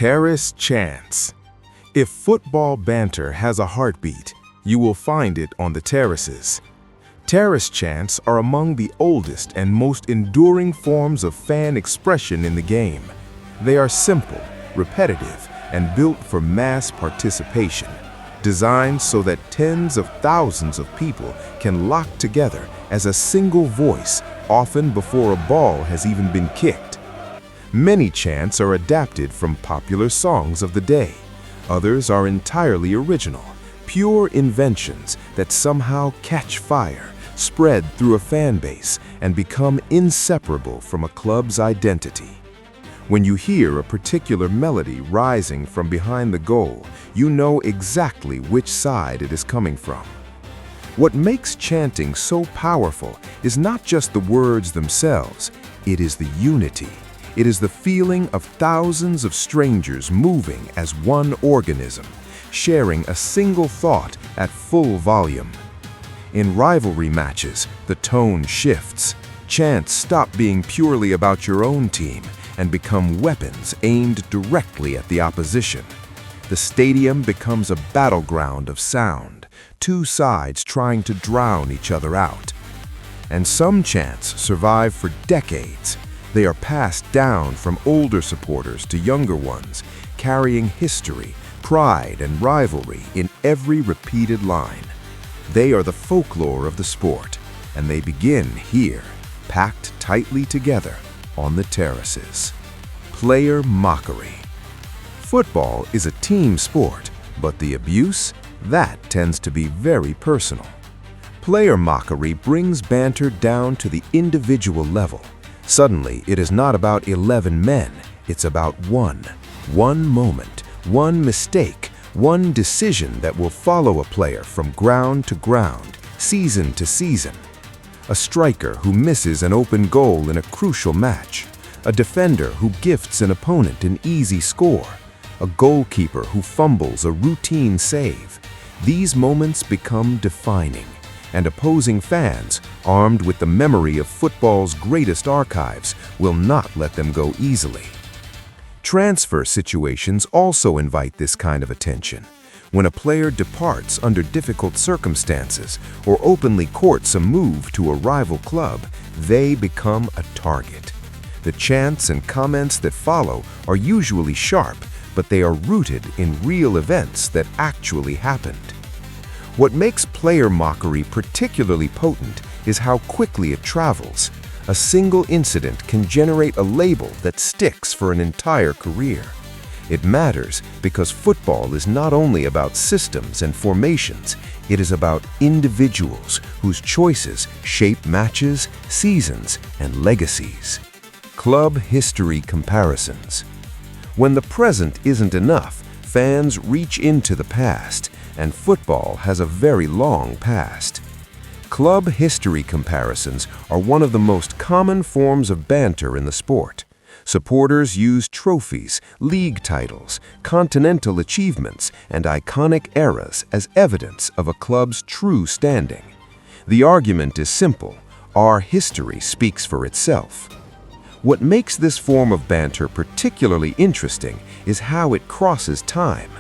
Terrace chants. If football banter has a heartbeat, you will find it on the terraces. Terrace chants are among the oldest and most enduring forms of fan expression in the game. They are simple, repetitive, and built for mass participation, designed so that tens of thousands of people can lock together as a single voice, often before a ball has even been kicked. Many chants are adapted from popular songs of the day. Others are entirely original, pure inventions that somehow catch fire, spread through a fan base, and become inseparable from a club's identity. When you hear a particular melody rising from behind the goal, you know exactly which side it is coming from. What makes chanting so powerful is not just the words themselves, it is the unity. It is the feeling of thousands of strangers moving as one organism, sharing a single thought at full volume. In rivalry matches, the tone shifts. Chants stop being purely about your own team and become weapons aimed directly at the opposition. The stadium becomes a battleground of sound, two sides trying to drown each other out. And some chants survive for decades. They are passed down from older supporters to younger ones, carrying history, pride, and rivalry in every repeated line. They are the folklore of the sport, and they begin here, packed tightly together on the terraces. Player mockery. Football is a team sport, but the abuse, that tends to be very personal. Player mockery brings banter down to the individual level. Suddenly, it is not about 11 men, it's about one moment, one mistake, one decision that will follow a player from ground to ground, season to season. A striker who misses an open goal in a crucial match, a defender who gifts an opponent an easy score, a goalkeeper who fumbles a routine save. These moments become defining, and opposing fans, armed with the memory of football's greatest archives, will not let them go easily. Transfer situations also invite this kind of attention. When a player departs under difficult circumstances or openly courts a move to a rival club, they become a target. The chants and comments that follow are usually sharp, but they are rooted in real events that actually happened. What makes player mockery particularly potent is how quickly it travels. A single incident can generate a label that sticks for an entire career. It matters because football is not only about systems and formations, it is about individuals whose choices shape matches, seasons, and legacies. Club history comparisons. When the present isn't enough, fans reach into the past, and football has a very long past. Club history comparisons are one of the most common forms of banter in the sport. Supporters use trophies, league titles, continental achievements, and iconic eras as evidence of a club's true standing. The argument is simple: our history speaks for itself. What makes this form of banter particularly interesting is how it crosses time.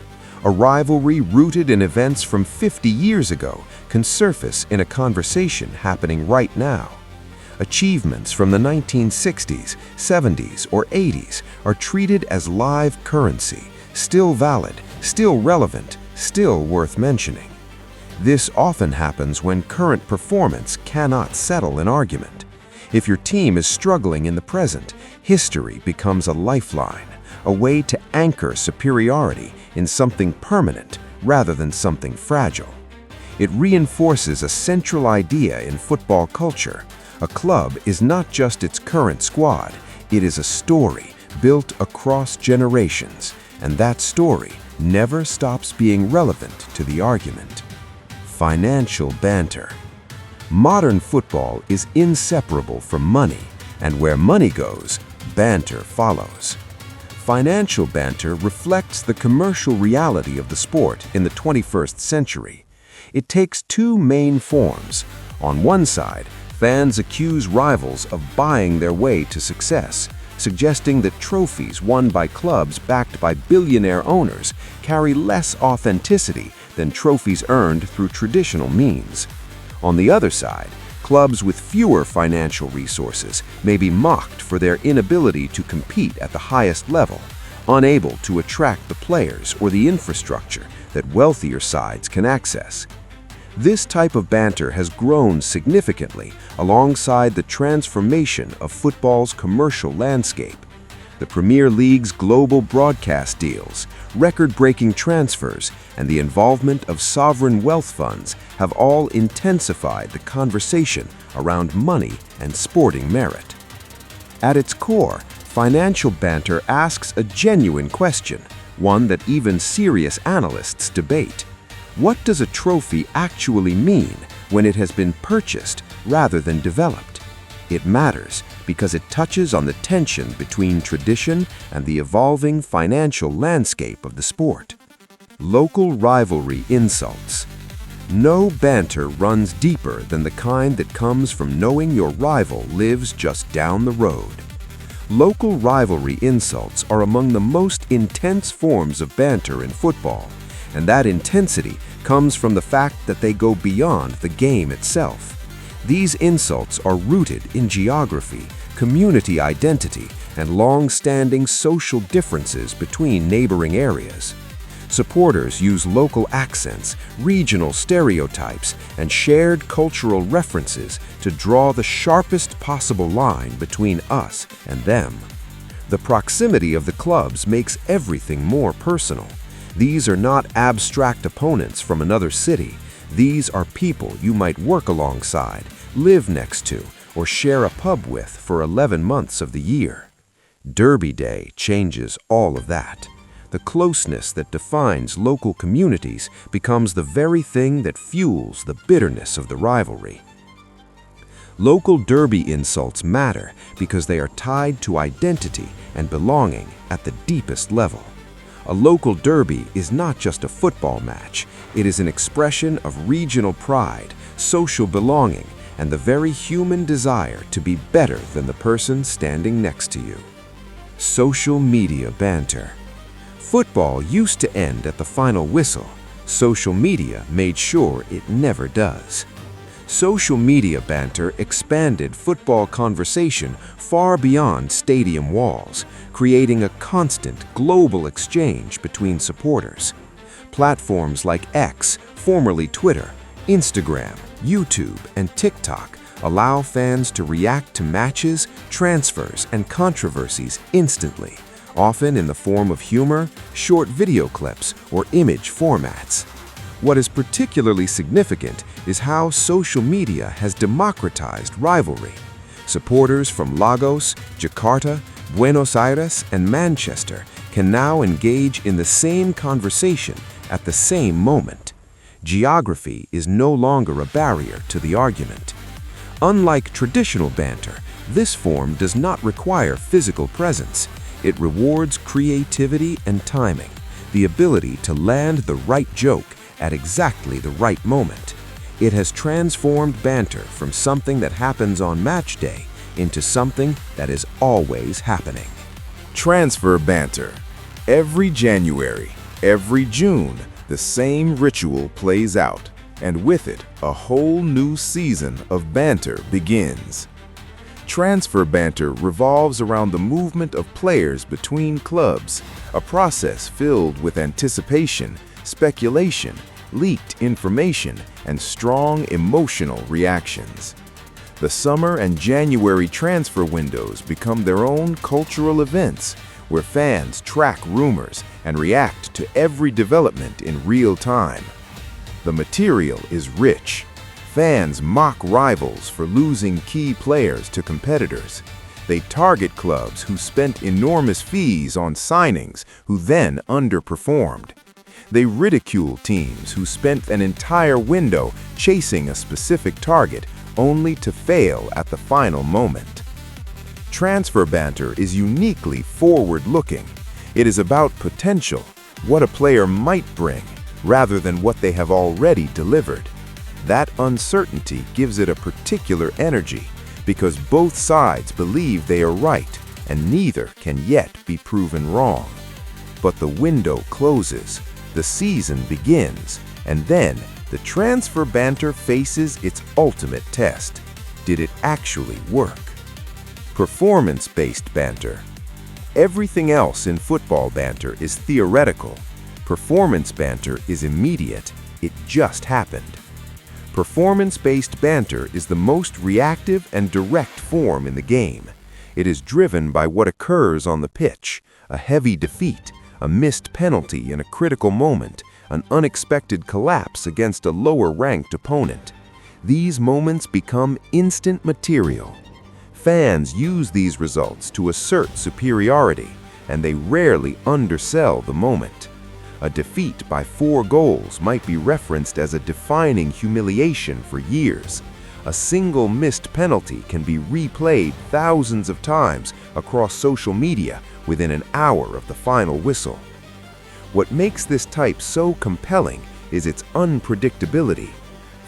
A rivalry rooted in events from 50 years ago can surface in a conversation happening right now. Achievements from the 1960s, 70s, or 80s are treated as live currency, still valid, still relevant, still worth mentioning. This often happens when current performance cannot settle an argument. If your team is struggling in the present, history becomes a lifeline, a way to anchor superiority in something permanent rather than something fragile. It reinforces a central idea in football culture. A club is not just its current squad, it is a story built across generations, and that story never stops being relevant to the argument. Financial banter. Modern football is inseparable from money, and where money goes, banter follows. Financial banter reflects the commercial reality of the sport in the 21st century. It takes two main forms. On one side, fans accuse rivals of buying their way to success, suggesting that trophies won by clubs backed by billionaire owners carry less authenticity than trophies earned through traditional means. On the other side, clubs with fewer financial resources may be mocked for their inability to compete at the highest level, unable to attract the players or the infrastructure that wealthier sides can access. This type of banter has grown significantly alongside the transformation of football's commercial landscape. The Premier League's global broadcast deals, record-breaking transfers, and the involvement of sovereign wealth funds have all intensified the conversation around money and sporting merit. At its core, financial banter asks a genuine question, one that even serious analysts debate. What does a trophy actually mean when it has been purchased rather than developed? It matters because it touches on the tension between tradition and the evolving financial landscape of the sport. Local rivalry insults. No banter runs deeper than the kind that comes from knowing your rival lives just down the road. Local rivalry insults are among the most intense forms of banter in football, and that intensity comes from the fact that they go beyond the game itself. These insults are rooted in geography, community identity, and long-standing social differences between neighboring areas. Supporters use local accents, regional stereotypes, and shared cultural references to draw the sharpest possible line between us and them. The proximity of the clubs makes everything more personal. These are not abstract opponents from another city. These are people you might work alongside, live next to, or share a pub with for 11 months of the year. Derby Day changes all of that. The closeness that defines local communities becomes the very thing that fuels the bitterness of the rivalry. Local derby insults matter because they are tied to identity and belonging at the deepest level. A local derby is not just a football match. It is an expression of regional pride, social belonging, and the very human desire to be better than the person standing next to you. Social media banter. Football used to end at the final whistle. Social media made sure it never does. Social media banter expanded football conversation far beyond stadium walls, creating a constant global exchange between supporters. Platforms like X, formerly Twitter, Instagram, YouTube, and TikTok allow fans to react to matches, transfers, and controversies instantly, often in the form of humor, short video clips, or image formats. What is particularly significant is how social media has democratized rivalry. Supporters from Lagos, Jakarta, Buenos Aires, and Manchester can now engage in the same conversation at the same moment. Geography is no longer a barrier to the argument. Unlike traditional banter, this form does not require physical presence. It rewards creativity and timing, the ability to land the right joke at exactly the right moment. It has transformed banter from something that happens on match day into something that is always happening. Transfer banter. Every January, every June, the same ritual plays out, and with it, a whole new season of banter begins. Transfer banter revolves around the movement of players between clubs, a process filled with anticipation, speculation, leaked information, and strong emotional reactions. The summer and January transfer windows become their own cultural events, where fans track rumors and react to every development in real time. The material is rich. Fans mock rivals for losing key players to competitors. They target clubs who spent enormous fees on signings who then underperformed. They ridicule teams who spent an entire window chasing a specific target only to fail at the final moment. Transfer banter is uniquely forward-looking. It is about potential, what a player might bring, rather than what they have already delivered. That uncertainty gives it a particular energy because both sides believe they are right, and neither can yet be proven wrong. But the window closes, the season begins, and then the transfer banter faces its ultimate test. Did it actually work? Performance-based banter. Everything else in football banter is theoretical. Performance banter is immediate. It just happened. Performance-based banter is the most reactive and direct form in the game. It is driven by what occurs on the pitch, a heavy defeat, a missed penalty in a critical moment, an unexpected collapse against a lower-ranked opponent. These moments become instant material. Fans use these results to assert superiority, and they rarely undersell the moment. A defeat by 4 goals might be referenced as a defining humiliation for years. A single missed penalty can be replayed thousands of times across social media within an hour of the final whistle. What makes this type so compelling is its unpredictability.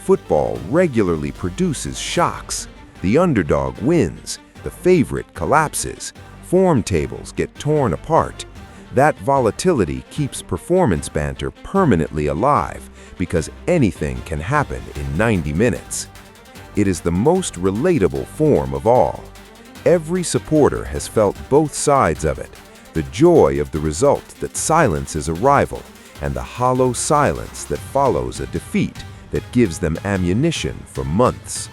Football regularly produces shocks. The underdog wins, the favorite collapses, form tables get torn apart. That volatility keeps performance banter permanently alive because anything can happen in 90 minutes. It is the most relatable form of all. Every supporter has felt both sides of it, the joy of the result that silences a rival, and the hollow silence that follows a defeat that gives them ammunition for months.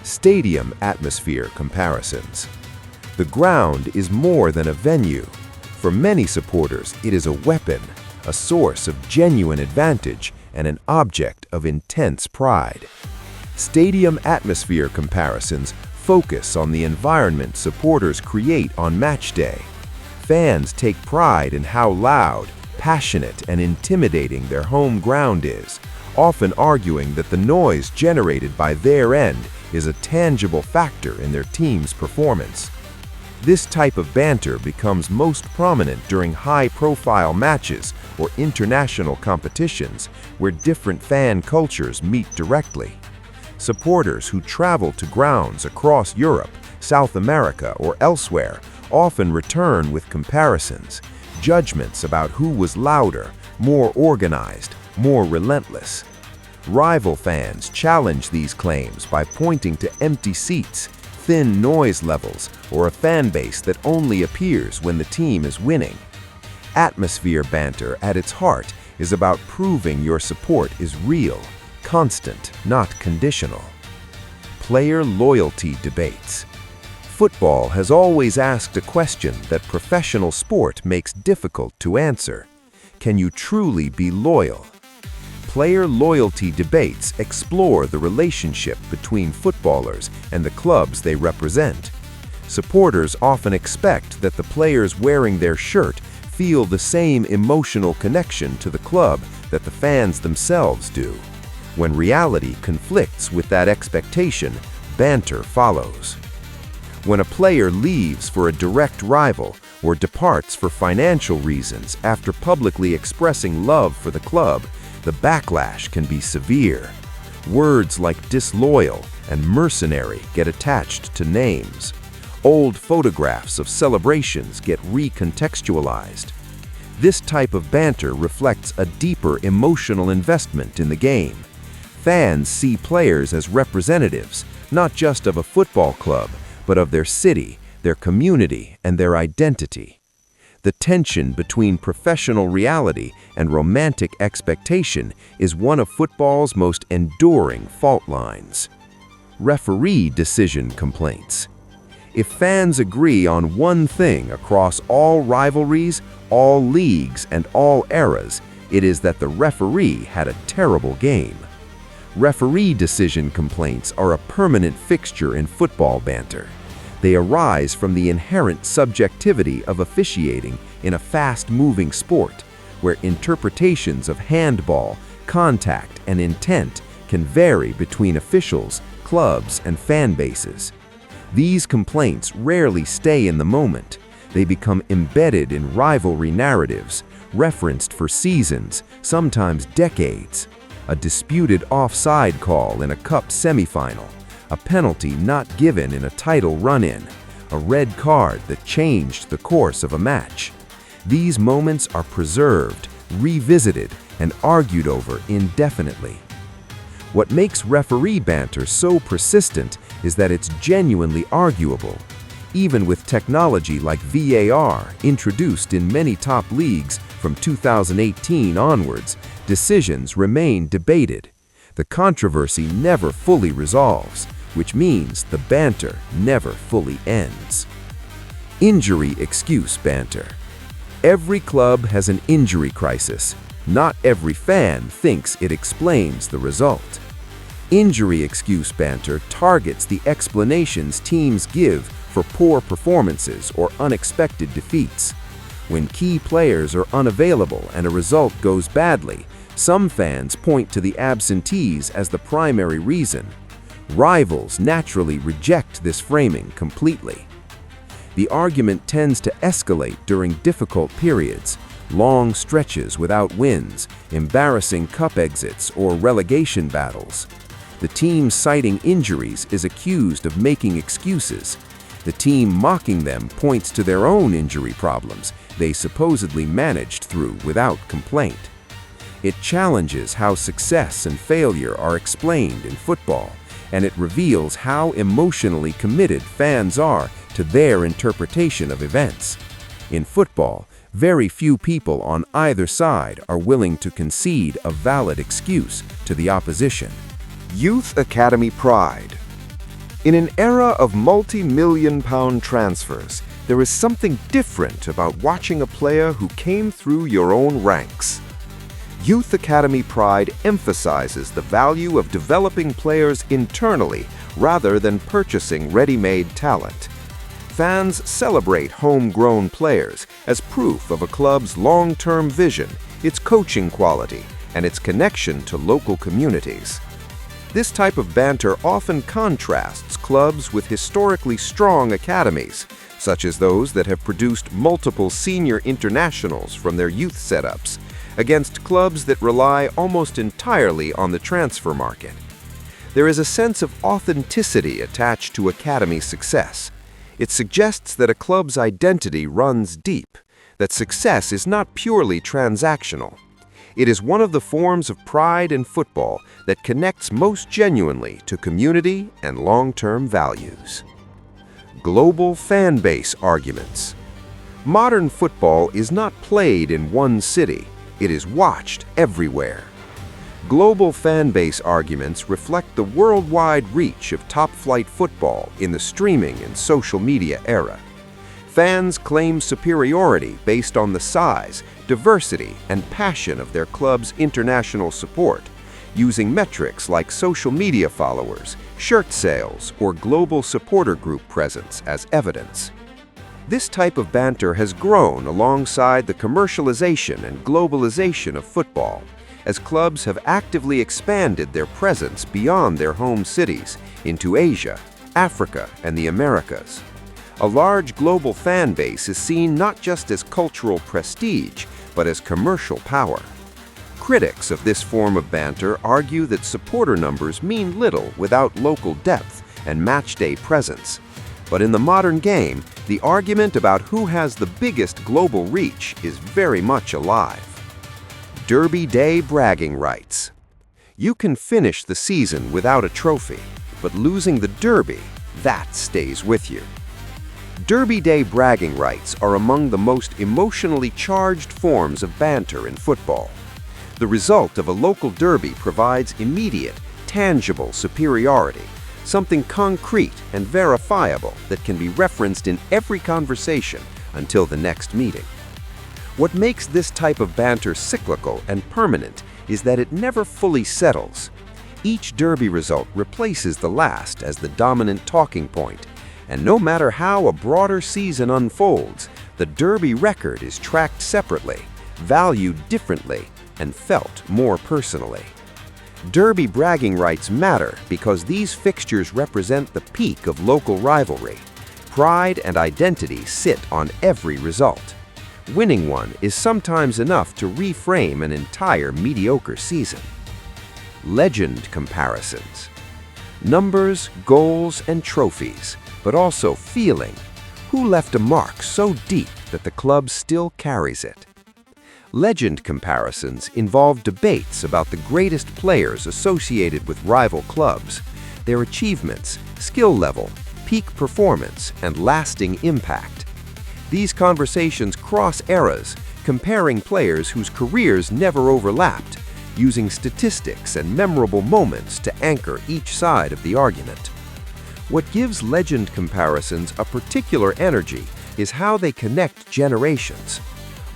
Stadium atmosphere comparisons. The ground is more than a venue. For many supporters, it is a weapon, a source of genuine advantage, and an object of intense pride. Stadium atmosphere comparisons focus on the environment supporters create on match day. Fans take pride in how loud, passionate, and intimidating their home ground is, often arguing that the noise generated by their end is a tangible factor in their team's performance. This type of banter becomes most prominent during high-profile matches or international competitions where different fan cultures meet directly. Supporters who travel to grounds across Europe, South America, or elsewhere often return with comparisons, judgments about who was louder, more organized, more relentless. Rival fans challenge these claims by pointing to empty seats, thin noise levels, or a fan base that only appears when the team is winning. Atmosphere banter at its heart is about proving your support is real, constant, not conditional. Player loyalty debates. Football has always asked a question that professional sport makes difficult to answer. Can you truly be loyal? Player loyalty debates explore the relationship between footballers and the clubs they represent. Supporters often expect that the players wearing their shirt feel the same emotional connection to the club that the fans themselves do. When reality conflicts with that expectation, banter follows. When a player leaves for a direct rival or departs for financial reasons after publicly expressing love for the club, the backlash can be severe. Words like disloyal and mercenary get attached to names. Old photographs of celebrations get recontextualized. This type of banter reflects a deeper emotional investment in the game. Fans see players as representatives, not just of a football club, but of their city, their community, and their identity. The tension between professional reality and romantic expectation is one of football's most enduring fault lines. Referee decision complaints. If fans agree on one thing across all rivalries, all leagues, and all eras, it is that the referee had a terrible game. Referee decision complaints are a permanent fixture in football banter. They arise from the inherent subjectivity of officiating in a fast-moving sport, where interpretations of handball, contact, and intent can vary between officials, clubs, and fan bases. These complaints rarely stay in the moment. They become embedded in rivalry narratives, referenced for seasons, sometimes decades. A disputed offside call in a cup semifinal, a penalty not given in a title run-in, a red card that changed the course of a match. These moments are preserved, revisited, and argued over indefinitely. What makes referee banter so persistent is that it's genuinely arguable. Even with technology like VAR introduced in many top leagues from 2018 onwards, decisions remain debated. The controversy never fully resolves, which means the banter never fully ends. Injury excuse banter. Every club has an injury crisis. Not every fan thinks it explains the result. Injury excuse banter targets the explanations teams give for poor performances or unexpected defeats. When key players are unavailable and a result goes badly, some fans point to the absentees as the primary reason. Rivals naturally reject this framing completely. The argument tends to escalate during difficult periods, long stretches without wins, embarrassing cup exits, or relegation battles. The team citing injuries is accused of making excuses. The team mocking them points to their own injury problems they supposedly managed through without complaint. It challenges how success and failure are explained in football, and it reveals how emotionally committed fans are to their interpretation of events. In football, very few people on either side are willing to concede a valid excuse to the opposition. Youth Academy pride. In an era of multi-million-pound transfers, there is something different about watching a player who came through your own ranks. Youth Academy pride emphasizes the value of developing players internally rather than purchasing ready-made talent. Fans celebrate homegrown players as proof of a club's long-term vision, its coaching quality, and its connection to local communities. This type of banter often contrasts clubs with historically strong academies, such as those that have produced multiple senior internationals from their youth setups, against clubs that rely almost entirely on the transfer market. There is a sense of authenticity attached to academy success. It suggests that a club's identity runs deep, that success is not purely transactional. It is one of the forms of pride in football that connects most genuinely to community and long-term values. Global fan base arguments. Modern football is not played in one city, it is watched everywhere. Global fan base arguments reflect the worldwide reach of top-flight football in the streaming and social media era. Fans claim superiority based on the size, diversity, and passion of their club's international support, using metrics like social media followers, shirt sales, or global supporter group presence as evidence. This type of banter has grown alongside the commercialization and globalization of football, as clubs have actively expanded their presence beyond their home cities into Asia, Africa, and the Americas. A large global fan base is seen not just as cultural prestige, but as commercial power. Critics of this form of banter argue that supporter numbers mean little without local depth and matchday presence. But in the modern game, the argument about who has the biggest global reach is very much alive. Derby Day bragging rights. You can finish the season without a trophy, but losing the Derby, that stays with you. Derby Day bragging rights are among the most emotionally charged forms of banter in football. The result of a local derby provides immediate, tangible superiority, something concrete and verifiable that can be referenced in every conversation until the next meeting. What makes this type of banter cyclical and permanent is that it never fully settles. Each derby result replaces the last as the dominant talking point, and no matter how a broader season unfolds, the derby record is tracked separately, valued differently, and felt more personally. Derby bragging rights matter because these fixtures represent the peak of local rivalry. Pride and identity sit on every result. Winning one is sometimes enough to reframe an entire mediocre season. Legend comparisons. Numbers, goals, and trophies, but also feeling, Who left a mark so deep that the club still carries it? Legend comparisons involve debates about the greatest players associated with rival clubs, their achievements, skill level, peak performance, and lasting impact. These conversations cross eras, comparing players whose careers never overlapped, using statistics and memorable moments to anchor each side of the argument. What gives legend comparisons a particular energy is how they connect generations.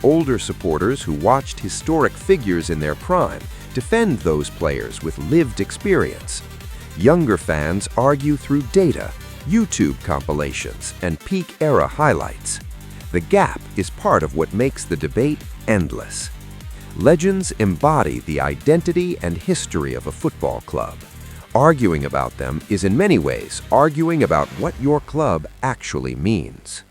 Older supporters who watched historic figures in their prime defend those players with lived experience. Younger fans argue through data, YouTube compilations, and peak-era highlights. The gap is part of what makes the debate endless. Legends embody the identity and history of a football club. Arguing about them is in many ways arguing about what your club actually means.